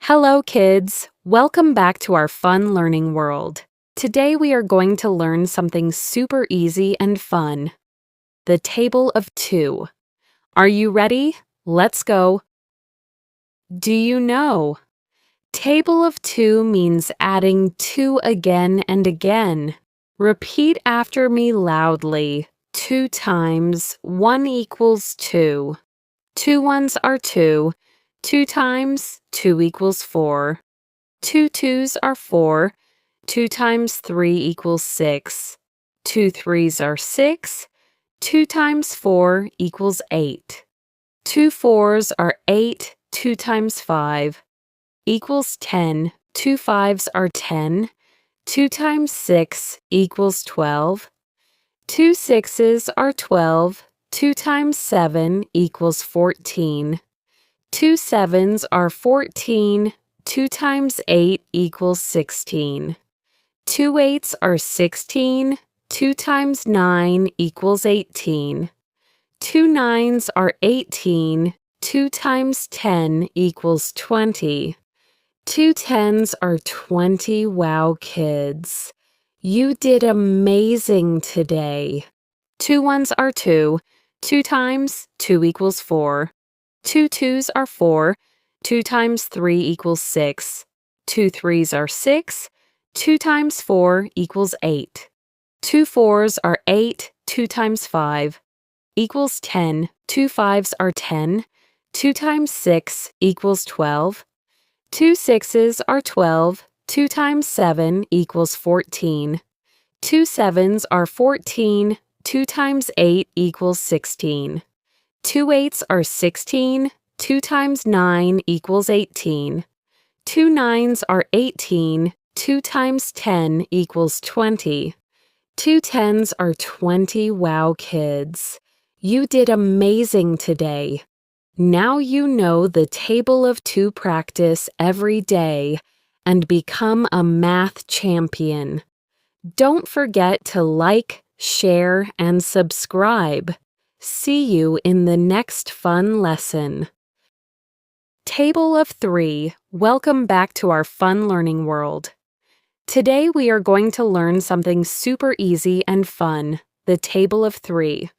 Hello, kids. Welcome back to our fun learning world. Today we are going to learn something super easy and fun. The table of two. Are you ready? Let's go. Do you know? Table of two means adding two again and again. Repeat after me loudly. 2 times 1 equals 2. 2 ones are 2. 2 times 2 equals 4. 2 twos are 4. 2 times 3 equals 6. 2 threes are 6. 2 times 4 equals 8. 2 fours are 8. 2 times 5 equals 10. 2 fives are 10. 2 times 6 equals 12. 2 sixes are 12. 2 times 7 equals 14. 2 sevens are 14. 2 times 8 equals 16. 2 eights are 16. 2 times 9 equals 18. 2 nines are 18. 2 times 10 equals 20. 2 tens are 20. Wow, kids. You did amazing today. 2 ones are 2. 2 times 2 equals 4. 2 twos are 4. 2 times 3 equals 6. 2 threes are 6. 2 times 4 equals 8. 2 fours are 8. 2 times 5 equals 10. 2 fives are 10. 2 times 6 equals 12. 2 sixes are 12. 2 times 7 equals 14. 2 sevens are 14. 2 times 8 equals 16. 2 eights are 16. 2 times 9 equals 18. 2 nines are 18. 2 times 10 equals 20. 2 tens are 20. Wow, kids. You did amazing today. Now you know the table of two practice every day and become a math champion. Don't forget to like, share, and subscribe. See you in the next fun lesson. Table of three. Welcome back to our fun learning world. Today we are going to learn something super easy and fun, the table of three.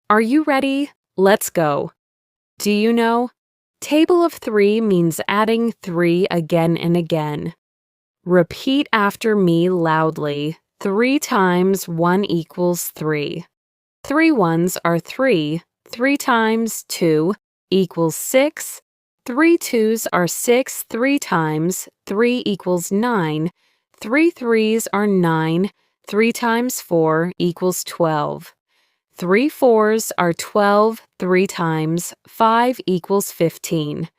Are you ready? Let's go. Do you know? Table of three means adding 3 again and again. Repeat after me loudly. 3 times 1 equals 3. 3 ones are 3. 3 times 2 equals 6. 3 twos are 6. 3 times 3 equals 9. 3 threes are 9. 3 times 4 equals 12. 3 fours are 12. 3 times 5 equals 15.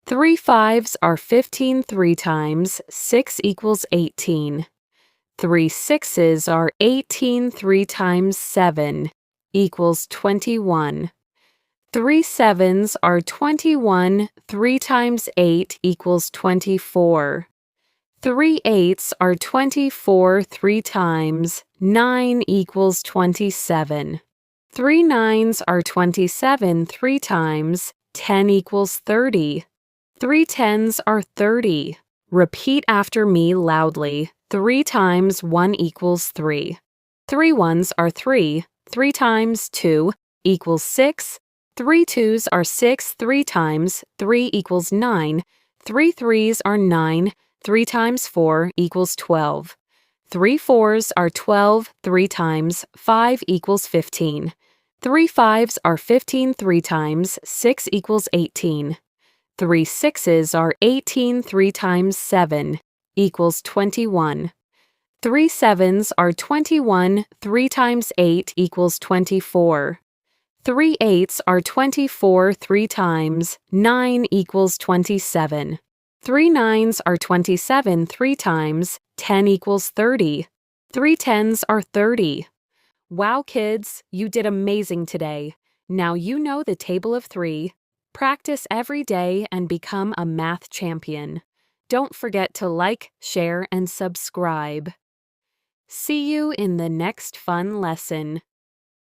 3 fives are 15. 3 times 6 equals 18. 3 sixes are 18. 3 times 7 equals 21. 3 sevens are 21. 3 times 8 equals 24. 3 eights are 24. 3 times 9 equals 27. 3 nines are 27. 3 times 10 equals 30. 3 tens are 30. Repeat after me loudly. 3 times 1 equals 3. 3 ones are 3. 3 times 2 equals 6. 3 twos are 6. 3 times 3 equals 9. 3 threes are 9. 3 times 4 equals 12. 3 fours are 12. 3 times 5 equals 15. 3 fives are 15. 3 times 6 equals 18. 3 sixes are 18. 3 times 7 equals 21. 3 sevens are 21. 3 times 8 equals 24. 3 eights are 24. 3 times 9 equals 27. 3 nines are 27. 3 times 10 equals 30. 3 tens are 30. Wow, kids, you did amazing today. Now you know the table of three. Practice every day and become a math champion. Don't forget to like, share, and subscribe. See you in the next fun lesson.